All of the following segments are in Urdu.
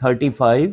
35,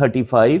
35,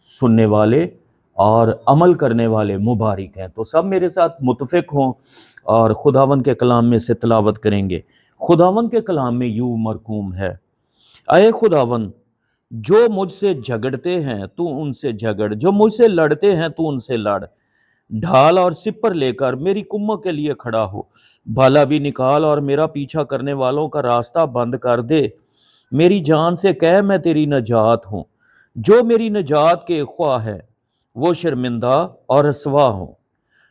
سننے والے اور عمل کرنے والے مبارک ہیں۔ تو سب میرے ساتھ متفق ہوں اور خداوند کے کلام میں سے تلاوت کریں گے۔ خداوند کے کلام میں یوں مرقوم ہے، اے خداوند جو مجھ سے جھگڑتے ہیں تو ان سے جھگڑ، جو مجھ سے لڑتے ہیں تو ان سے لڑ، ڈھال اور سپر لے کر میری کمک کے لیے کھڑا ہو، بھالا بھی نکال اور میرا پیچھا کرنے والوں کا راستہ بند کر دے۔ میری جان سے کہہ میں تیری نجات ہوں، جو میری نجات کے خواہ ہے وہ شرمندہ اور رسوا ہوں،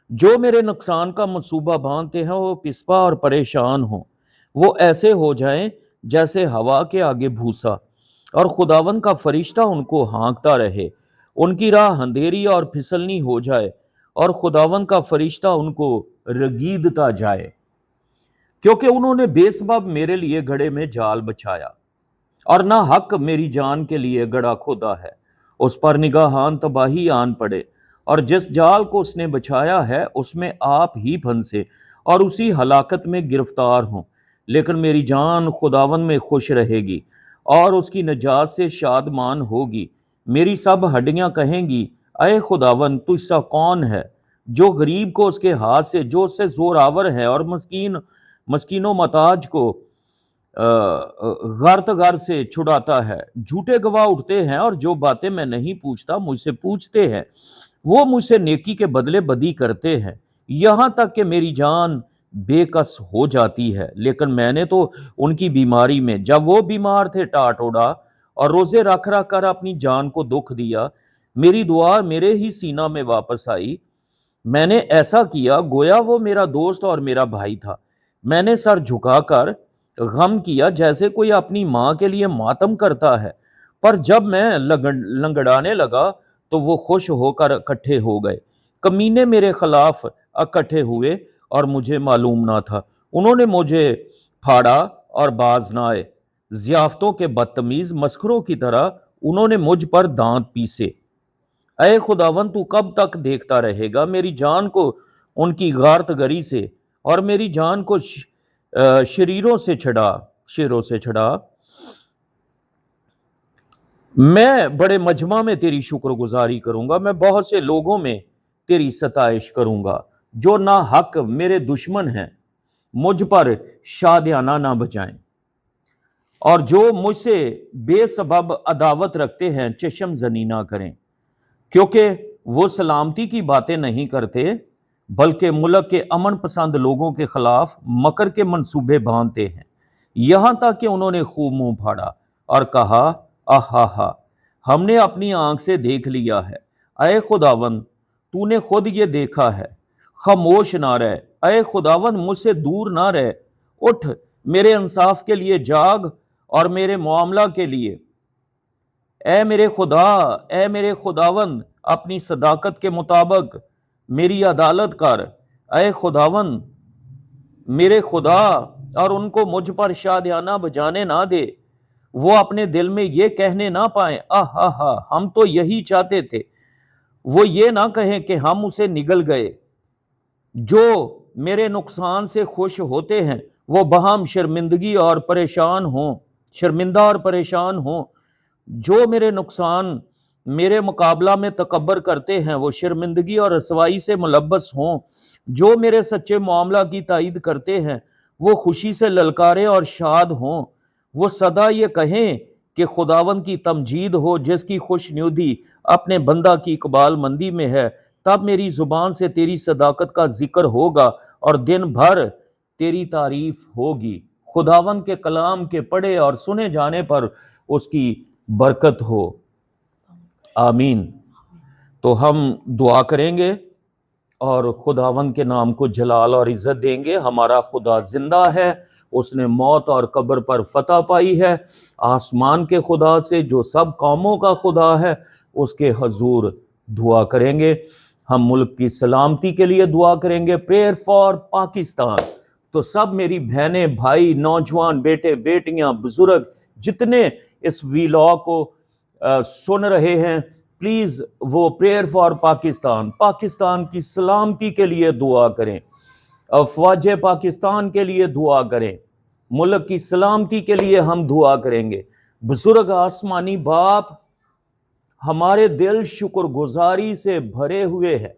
جو میرے نقصان کا منصوبہ باندھتے ہیں وہ پسپا اور پریشان ہوں، وہ ایسے ہو جائیں جیسے ہوا کے آگے بھوسا، اور خداوند کا فرشتہ ان کو ہانکتا رہے، ان کی راہ اندھیری اور پھسلنی ہو جائے، اور خداوند کا فرشتہ ان کو رگیدتا جائے، کیونکہ انہوں نے بے سبب میرے لیے گڑھے میں جال بچھایا، اور نہ حق میری جان کے لیے گڑھا کھودا ہے۔ اس پر نگاہان تباہی آن پڑے، اور جس جال کو اس نے بچھایا ہے اس میں آپ ہی پھنسے اور اسی ہلاکت میں گرفتار ہوں۔ لیکن میری جان خداوند میں خوش رہے گی اور اس کی نجات سے شادمان ہوگی۔ میری سب ہڈیاں کہیں گی، اے خداوند تجھ سا کون ہے جو غریب کو اس کے ہاتھ سے، جو اس سے زور آور ہے، اور مسکین و محتاج کو غرت غر سے چھڑاتا ہے۔ جھوٹے گواہ اٹھتے ہیں اور جو باتیں میں نہیں پوچھتا مجھ سے پوچھتے ہیں، وہ مجھ سے نیکی کے بدلے بدی کرتے ہیں، یہاں تک کہ میری جان بے کس ہو جاتی ہے۔ لیکن میں نے تو ان کی بیماری میں، جب وہ بیمار تھے، ٹاٹ اڑا اور روزے رکھ رکھ کر اپنی جان کو دکھ دیا۔ میری دعا میرے ہی سینہ میں واپس آئی، میں نے ایسا کیا گویا وہ میرا دوست اور میرا بھائی تھا۔ میں نے سر جھکا کر غم کیا جیسے کوئی اپنی ماں کے لیے ماتم کرتا ہے، پر جب میں لنگڑانے لگا تو وہ خوش ہو کر اکٹھے ہو گئے۔ کمینے میرے خلاف اکٹھے ہوئے اور مجھے معلوم نہ تھا، انہوں نے مجھے پھاڑا اور باز نہ آئے، ضیافتوں کے بدتمیز مسخروں کی طرح انہوں نے مجھ پر دانت پیسے۔ اے خداوند تو کب تک دیکھتا رہے گا؟ میری جان کو ان کی غارت گری سے اور میری جان کو شریروں سے چھڑا۔ میں بڑے مجمع میں تیری شکر گزاری کروں گا، میں بہت سے لوگوں میں تیری ستائش کروں گا۔ جو نا حق میرے دشمن ہیں مجھ پر شادیانہ نہ بجائیں، اور جو مجھ سے بے سبب عداوت رکھتے ہیں چشم زنی نہ کریں، کیونکہ وہ سلامتی کی باتیں نہیں کرتے بلکہ ملک کے امن پسند لوگوں کے خلاف مکر کے منصوبے باندھتے ہیں۔ یہاں تک کہ انہوں نے خوب منہ پھاڑا اور کہا، آہا، ہم نے اپنی آنکھ سے دیکھ لیا ہے۔ اے خداوند تو نے خود یہ دیکھا ہے، خاموش نہ رہ۔ اے خداوند مجھ سے دور نہ رہ، اٹھ میرے انصاف کے لیے جاگ اور میرے معاملہ کے لیے۔ اے میرے خداوند اپنی صداقت کے مطابق میری عدالت کر۔ اے خداوند میرے خدا، اور ان کو مجھ پر شادیانہ بجانے نہ دے، وہ اپنے دل میں یہ کہنے نہ پائیں، آہا ہم تو یہی چاہتے تھے۔ وہ یہ نہ کہیں کہ ہم اسے نگل گئے۔ جو میرے نقصان سے خوش ہوتے ہیں وہ بہم شرمندہ اور پریشان ہوں، جو میرے نقصان میرے مقابلہ میں تکبر کرتے ہیں وہ شرمندگی اور رسوائی سے ملبس ہوں، جو میرے سچے معاملہ کی تائید کرتے ہیں وہ خوشی سے للکارے اور شاد ہوں۔ وہ سدا یہ کہیں کہ خداوند کی تمجید ہو، جس کی خوش نیودی اپنے بندہ کی اقبال مندی میں ہے۔ تب میری زبان سے تیری صداقت کا ذکر ہوگا اور دن بھر تیری تعریف ہوگی۔ خداوند کے کلام کے پڑھے اور سنے جانے پر اس کی برکت ہو، آمین۔ تو ہم دعا کریں گے اور خداوند کے نام کو جلال اور عزت دیں گے۔ ہمارا خدا زندہ ہے، اس نے موت اور قبر پر فتح پائی ہے۔ آسمان کے خدا سے جو سب قوموں کا خدا ہے اس کے حضور دعا کریں گے۔ ہم ملک کی سلامتی کے لیے دعا کریں گے، پریئر فار پاکستان۔ تو سب میری بہنیں، بھائی، نوجوان، بیٹے، بیٹیاں، بزرگ جتنے اس ویلاگ کو سن رہے ہیں، پلیز وہ پریئر فار پاکستان کی سلامتی کے لیے دعا کریں، افواج پاکستان کے لیے دعا کریں، ملک کی سلامتی کے لیے ہم دعا کریں گے۔ بزرگ آسمانی باپ، ہمارے دل شکر گزاری سے بھرے ہوئے ہیں.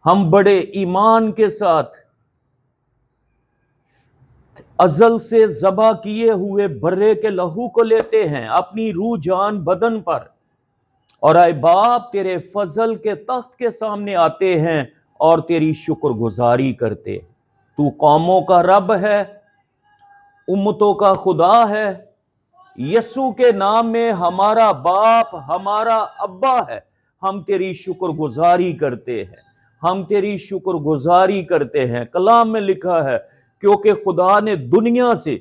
ہم بڑے ایمان کے ساتھ ازل سے ذبح کیے ہوئے برے کے لہو کو لیتے ہیں اپنی روح جان بدن پر، اور اے باپ تیرے فضل کے تخت کے سامنے آتے ہیں اور تیری شکر گزاری کرتے. تو قوموں کا رب ہے، امتوں کا خدا ہے. یسوع کے نام میں ہمارا باپ ہمارا ابا ہے. ہم تیری شکر گزاری کرتے ہیں، ہم تیری شکر گزاری کرتے ہیں. کلام میں لکھا ہے کیونکہ خدا نے دنیا سے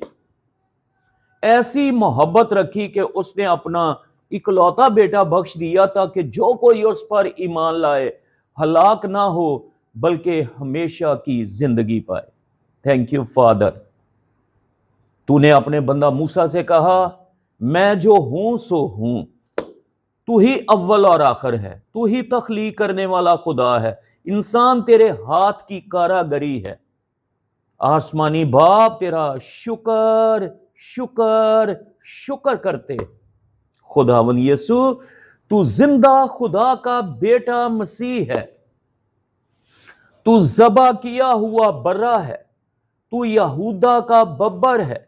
ایسی محبت رکھی کہ اس نے اپنا اکلوتا بیٹا بخش دیا تاکہ جو کوئی اس پر ایمان لائے ہلاک نہ ہو بلکہ ہمیشہ کی زندگی پائے. Thank you father. تو نے اپنے بندہ موسیٰ سے کہا میں جو ہوں سو ہوں. تو ہی اول اور آخر ہے، تو ہی تخلیق کرنے والا خدا ہے. انسان تیرے ہاتھ کی کاراگری ہے. آسمانی باپ تیرا شکر شکر شکر کرتے. خداوند یسوع تو زندہ خدا کا بیٹا مسیح ہے. تو ذبح کیا ہوا برا ہے. تو یہودا کا ببر ہے.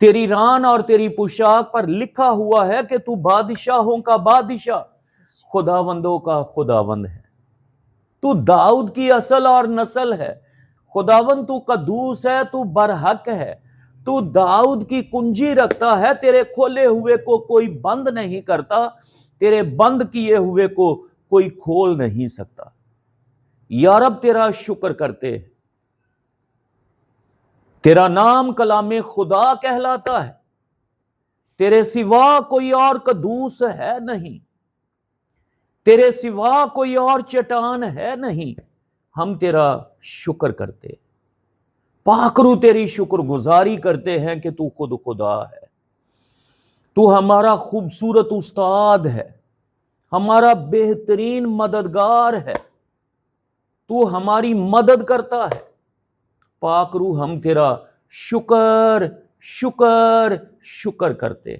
تیری ران اور تیری پوشاک پر لکھا ہوا ہے کہ تو بادشاہوں کا بادشاہ، خداوندوں کا خداوند ہے. تو داؤد کی اصل اور نسل ہے. خداوند تو قدوس ہے، تو برحق ہے. تو داؤد کی کنجی رکھتا ہے، تیرے کھولے ہوئے کو کوئی بند نہیں کرتا، تیرے بند کیے ہوئے کو کوئی کھول نہیں سکتا. یا رب تیرا شکر کرتے. تیرا نام کلام خدا کہلاتا ہے. تیرے سوا کوئی اور قدوس ہے نہیں، تیرے سوا کوئی اور چٹان ہے نہیں. ہم تیرا شکر کرتے. پاک روح تیری شکر گزاری کرتے ہیں کہ تو خود خدا ہے. تو ہمارا خوبصورت استاد ہے، ہمارا بہترین مددگار ہے. تو ہماری مدد کرتا ہے. پاک روح ہم تیرا شکر شکر شکر کرتے.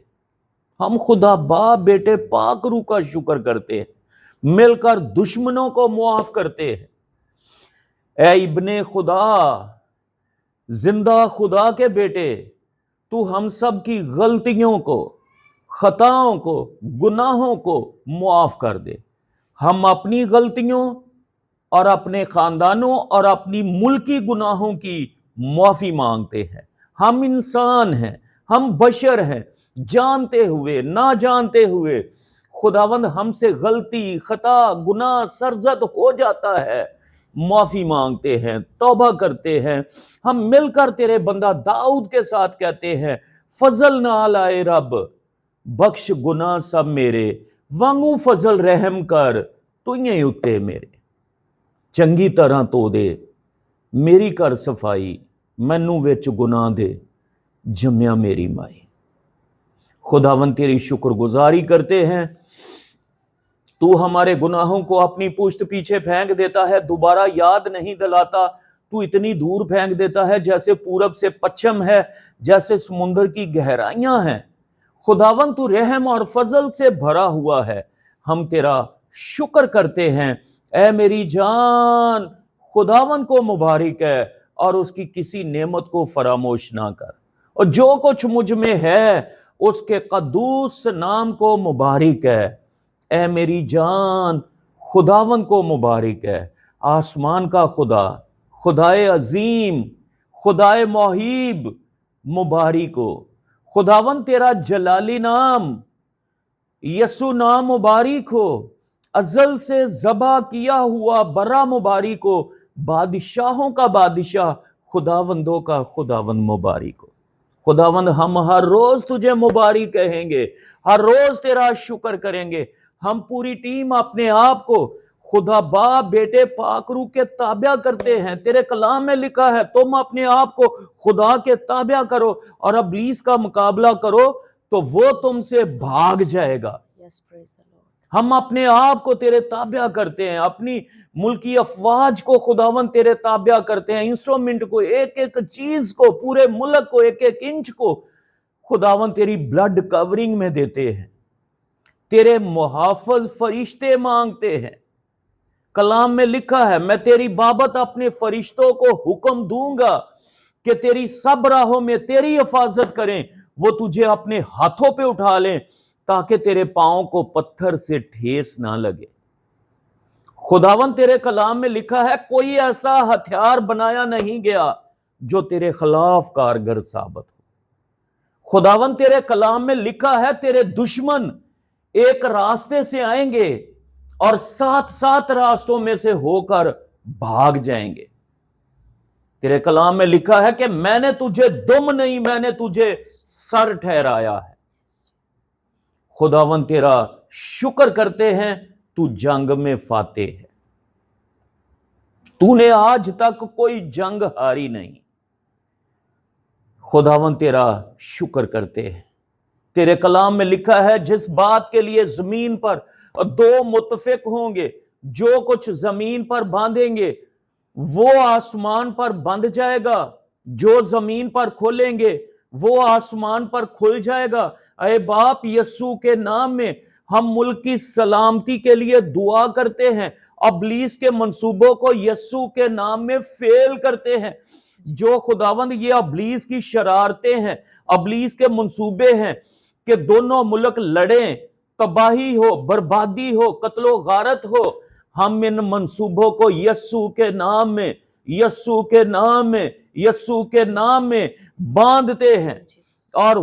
ہم خدا باپ بیٹے پاک روح کا شکر کرتے ہیں. مل کر دشمنوں کو معاف کرتے ہیں. اے ابن خدا، زندہ خدا کے بیٹے، تو ہم سب کی غلطیوں کو، خطاؤں کو، گناہوں کو معاف کر دے. ہم اپنی غلطیوں اور اپنے خاندانوں اور اپنی ملکی گناہوں کی معافی مانگتے ہیں. ہم انسان ہیں، ہم بشر ہیں، جانتے ہوئے نہ جانتے ہوئے خداوند ہم سے غلطی، خطا، گناہ سرزد ہو جاتا ہے. معافی مانگتے ہیں، توبہ کرتے ہیں. ہم مل کر تیرے بندہ داؤد کے ساتھ کہتے ہیں فضل نال آئے رب، بخش گناہ سب میرے، وانگو فضل رحم کر تو یہ اتے میرے. چنگی طرح تو دے میری کر صفائی، مینوں وچ گناہ دے جمیا میری مائی. خداوند تیری شکر گزاری کرتے ہیں. تو ہمارے گناہوں کو اپنی پشت پیچھے پھینک دیتا ہے، دوبارہ یاد نہیں دلاتا. تو اتنی دور پھینک دیتا ہے جیسے پورب سے پچھم ہے، جیسے سمندر کی گہرائیاں ہیں. خداوند تو رحم اور فضل سے بھرا ہوا ہے. ہم تیرا شکر کرتے ہیں. اے میری جان خداوند کو مبارک ہے اور اس کی کسی نعمت کو فراموش نہ کر. اور جو کچھ مجھ میں ہے اس کے قدوس نام کو مبارک ہے. اے میری جان خداوند کو مبارک ہے. آسمان کا خدا، خدائے عظیم، خدائے محیب مبارک ہو. خداوند تیرا جلالی نام یسوع نام مبارک ہو. ازل سے ذبح کیا ہوا برا مبارک ہو. بادشاہوں کا بادشاہ، خداوندوں کا خداوند مبارک ہو. خداوند ہم ہر روز تجھے مبارک کہیں گے، ہر روز تیرا شکر کریں گے. ہم پوری ٹیم اپنے آپ کو خدا باپ بیٹے پاک روح کے تابع کرتے ہیں. تیرے کلام میں لکھا ہے تم اپنے آپ کو خدا کے تابع کرو اور ابلیس کا مقابلہ کرو تو وہ تم سے بھاگ جائے گا. ہم اپنے آپ کو تیرے تابع کرتے ہیں، اپنی ملکی افواج کو خداوند تیرے تابع کرتے ہیں. انسٹرومنٹ کو، ایک ایک چیز کو، پورے ملک کو، ایک ایک انچ کو خداوند تیری بلڈ کورنگ میں دیتے ہیں. تیرے محافظ فرشتے مانگتے ہیں۔ کلام میں لکھا ہے میں تیری بابت اپنے فرشتوں کو حکم دوں گا کہ تیری سب راہوں میں تیری حفاظت کریں، وہ تجھے اپنے ہاتھوں پہ اٹھا لیں تاکہ تیرے پاؤں کو پتھر سے ٹھیس نہ لگے۔ خداوند تیرے کلام میں لکھا ہے کوئی ایسا ہتھیار بنایا نہیں گیا جو تیرے خلاف کارگر ثابت ہو۔ خداوند تیرے کلام میں لکھا ہے تیرے دشمن ایک راستے سے آئیں گے اور 7 راستوں میں سے ہو کر بھاگ جائیں گے۔ تیرے کلام میں لکھا ہے کہ میں نے تجھے دم نہیں، میں نے تجھے سر ٹھہرایا ہے۔ خداوند تیرا شکر کرتے ہیں تو جنگ میں فاتح ہے۔ تو نے آج تک کوئی جنگ ہاری نہیں۔ خداوند تیرا شکر کرتے ہیں۔ تیرے کلام میں لکھا ہے جس بات کے لیے زمین پر 2 متفق ہوں گے، جو کچھ زمین پر باندھیں گے وہ آسمان پر بندھ جائے گا، جو زمین پر کھولیں گے وہ آسمان پر کھل جائے گا۔ اے باپ، یسوع کے نام میں ہم ملک کی سلامتی کے لیے دعا کرتے ہیں، ابلیس کے منصوبوں کو یسوع کے نام میں فیل کرتے ہیں۔ جو خداوند یہ ابلیس کی شرارتیں ہیں، ابلیس کے منصوبے ہیں کہ دونوں ملک لڑیں، تباہی ہو، بربادی ہو، قتل و غارت ہو، ہم ان منصوبوں کو یسوع کے نام میں، یسوع کے نام میں، یسوع کے نام میں باندھتے ہیں اور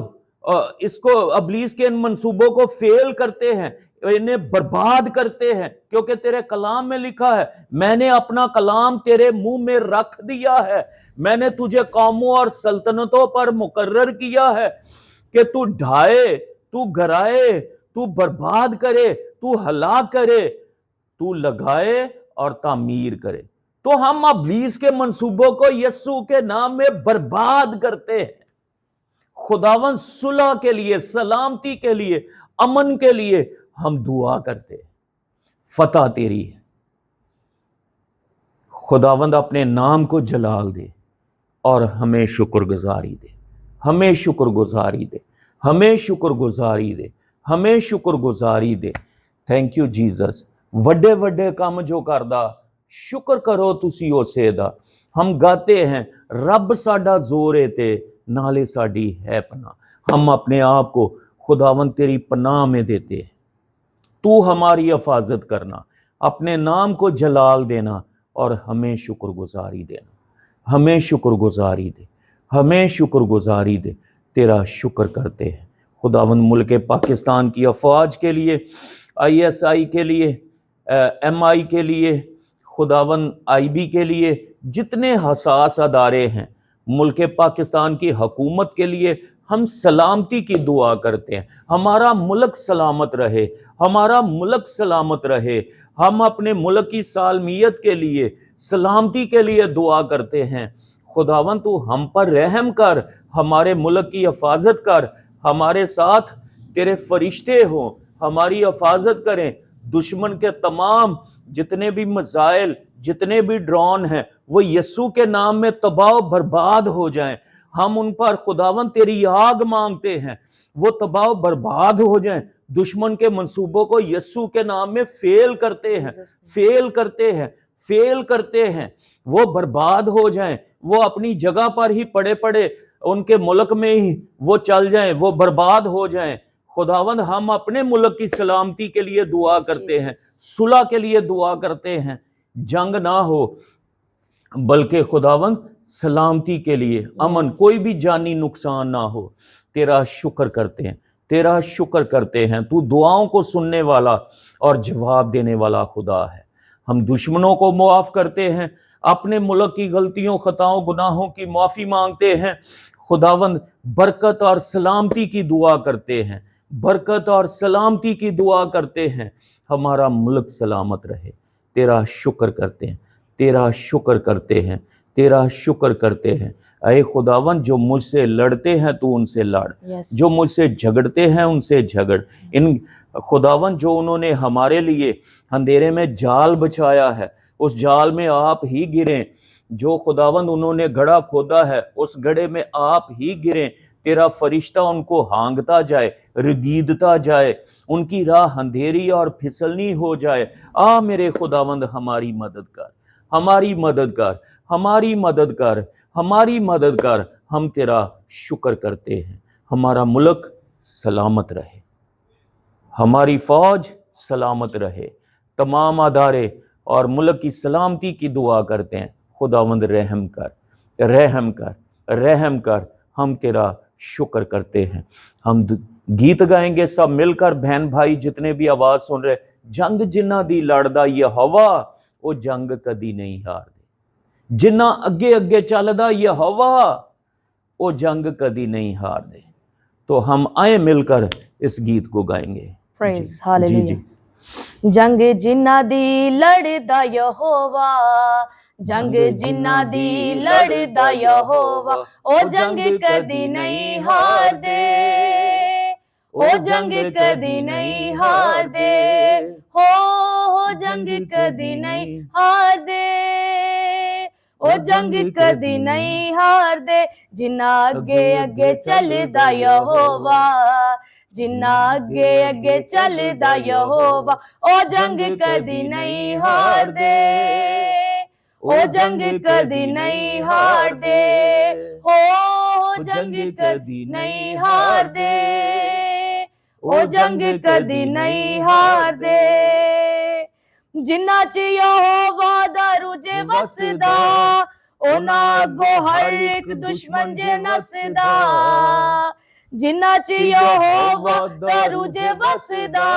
اس کو ابلیس کے ان منصوبوں کو فیل کرتے ہیں، انہیں برباد کرتے ہیں، کیونکہ تیرے کلام میں لکھا ہے میں نے اپنا کلام تیرے منہ میں رکھ دیا ہے، میں نے تجھے قوموں اور سلطنتوں پر مقرر کیا ہے کہ تو ڈھائے، تو گرائے، تو برباد کرے، تو ہلاک کرے، تو لگائے اور تعمیر کرے۔ تو ہم ابلیس کے منصوبوں کو یسوع کے نام میں برباد کرتے ہیں۔ خداوند صلح کے لیے، سلامتی کے لیے، امن کے لیے ہم دعا کرتے ہیں۔ فتح تیری ہے۔ خداوند اپنے نام کو جلال دے اور ہمیں شکر گزاری دے، ہمیں شکر گزاری دے، ہمیں شکر گزاری دے، ہمیں شکر گزاری دے۔ Thank you Jesus. وڈے وڈے کام جو کردا شکر کرو تسی اسے دا۔ ہم گاتے ہیں رب ساڈا زورے تے نالے ساڈی ہے پناہ۔ ہم اپنے آپ کو خداوند تیری پناہ میں دیتے ہیں۔ تو ہماری حفاظت کرنا، اپنے نام کو جلال دینا اور ہمیں شکر گزاری دینا، ہمیں شکر گزاری دے، ہمیں شکر گزاری دے۔ تیرا شکر کرتے ہیں خداوند ملک پاکستان کی افواج کے لیے، ISI کے لیے، MI کے لیے، خداوند IB کے لیے، جتنے حساس ادارے ہیں ملک پاکستان کی حکومت کے لیے ہم سلامتی کی دعا کرتے ہیں۔ ہمارا ملک سلامت رہے، ہمارا ملک سلامت رہے۔ ہم اپنے ملک کی سالمیت کے لیے، سلامتی کے لیے دعا کرتے ہیں۔ خداوند تو ہم پر رحم کر، ہمارے ملک کی حفاظت کر، ہمارے ساتھ تیرے فرشتے ہوں، ہماری حفاظت کریں۔ دشمن کے تمام جتنے بھی میزائل، جتنے بھی ڈرون ہیں وہ یسوع کے نام میں تباہ و برباد ہو جائیں۔ ہم ان پر خداوند تیری آگ مانگتے ہیں، وہ تباہ و برباد ہو جائیں۔ دشمن کے منصوبوں کو یسوع کے نام میں فیل کرتے ہیں، فیل کرتے ہیں، فیل کرتے ہیں، وہ برباد ہو جائیں، وہ اپنی جگہ پر ہی پڑے پڑے ان کے ملک میں ہی وہ چل جائیں، وہ برباد ہو جائیں۔ خداوند ہم اپنے ملک کی سلامتی کے لیے دعا کرتے ہیں، صلح کے لیے دعا کرتے ہیں، جنگ نہ ہو بلکہ خداوند سلامتی کے لیے، امن، کوئی بھی جانی نقصان نہ ہو۔ تیرا شکر کرتے ہیں، تیرا شکر کرتے ہیں۔ تو دعاؤں کو سننے والا اور جواب دینے والا خدا ہے۔ ہم دشمنوں کو معاف کرتے ہیں، اپنے ملک کی غلطیوں، خطاؤں، گناہوں کی معافی مانگتے ہیں۔ خداوند برکت اور سلامتی کی دعا کرتے ہیں، برکت اور سلامتی کی دعا کرتے ہیں۔ ہمارا ملک سلامت رہے۔ تیرا شکر کرتے ہیں، تیرا شکر کرتے ہیں، تیرا شکر کرتے ہیں۔ اے خداوند جو مجھ سے لڑتے ہیں تو ان سے لڑ، جو مجھ سے جھگڑتے ہیں ان سے جھگڑ۔ ان خداوند جو انہوں نے ہمارے لیے اندھیرے میں جال بچھایا ہے اس جال میں آپ ہی گریں، جو خداوند انہوں نے گڑھا کھودا ہے اس گڑھے میں آپ ہی گریں۔ تیرا فرشتہ ان کو ہانگتا جائے، رگیدتا جائے، ان کی راہ اندھیری اور پھسلنی ہو جائے۔ میرے خداوند ہماری مدد کر، ہماری مدد کر، ہماری مدد کر، ہماری مدد کر۔ ہم تیرا شکر کرتے ہیں۔ ہمارا ملک سلامت رہے، ہماری فوج سلامت رہے، تمام ادارے اور ملک کی سلامتی کی دعا کرتے ہیں۔ خداوند رحم کر، رحم کر، رحم کر۔ ہم تیرا شکر کرتے ہیں۔ ہم گیت گائیں گے سب مل کر، بہن بھائی جتنے بھی آواز سن رہے۔ جنگ جنہ دی لڑدا یہ ہوا، وہ جنگ کدی نہیں ہار دے۔ جنہ اگے اگے چلدا یہ ہوا، وہ جنگ کدی نہیں ہار دے۔ تو ہم آئیں مل کر اس گیت کو گائیں گے۔ پریز ہاللویہ۔ جنگ جنہ دی لڑدا یہووا، جنگ جنہ دی لڑدا یہووا، او جنگ کدی نہیں ہار دے، او جنگ کدی نہیں ہار دے، ہو جنگ کدی نہیں ہار دے، او جنگ کدی نہیں ہار دے۔ جنہ اگے اگے چلدا یہووا، جنہ اگے اگے چلدا یہووا، او جنگ کدی نہیں ہار دے، او جنگ کدی نہیں ہار دے، ہو جنگ کدی نہیں ہار دے، او جنگ کدی نہیں ہار دے۔ جنہ چ یہووا دا روج وسدا، اونا اگوں ہر ایک دشمن جے نسدا۔ جنہ چ یہووا دا روج وسدا،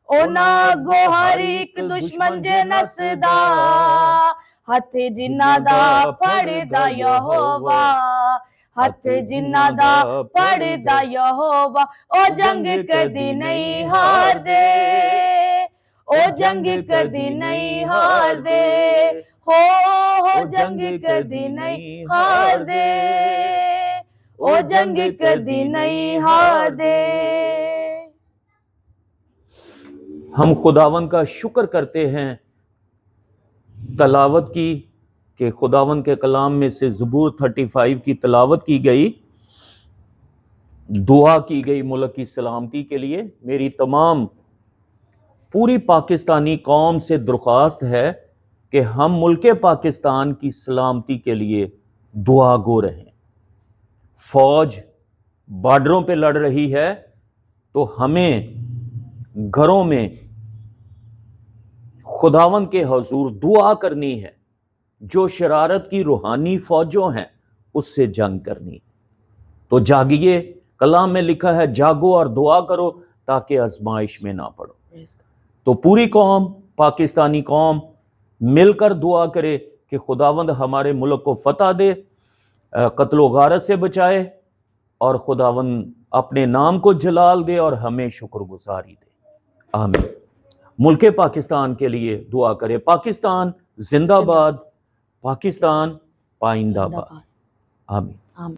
اونا اگوں ہر ایک دشمن جے نسدا۔ ہتھ جنہ دا پھڑدا یہووا، ہتھ جنہ دا پھڑدا یہووا، او جنگ کدی نہیں ہار دے، او جنگ کدی نہیں ہار دے، ہو جنگ کدی نہیں ہار دے، او جنگ کدی نہیں ہار دے۔ ہم خداوند کا شکر کرتے ہیں تلاوت کی کہ خداوند کے کلام میں سے زبور 35 کی تلاوت کی گئی، دعا کی گئی ملک کی سلامتی کے لیے۔ میری تمام پوری پاکستانی قوم سے درخواست ہے کہ ہم ملک پاکستان کی سلامتی کے لیے دعا گو رہیں۔ فوج بارڈروں پہ لڑ رہی ہے تو ہمیں گھروں میں خداوند کے حضور دعا کرنی ہے۔ جو شرارت کی روحانی فوجوں ہیں اس سے جنگ کرنی۔ تو جاگیے، کلام میں لکھا ہے جاگو اور دعا کرو تاکہ آزمائش میں نہ پڑو۔ تو پوری قوم، پاکستانی قوم مل کر دعا کرے کہ خداوند ہمارے ملک کو فتح دے، قتل و غارت سے بچائے، اور خداوند اپنے نام کو جلال دے اور ہمیں شکر گزاری دے۔ آمین۔ ملک پاکستان کے لیے دعا کرے۔ پاکستان زندہ باد، پاکستان پائندہ باد۔ آمین۔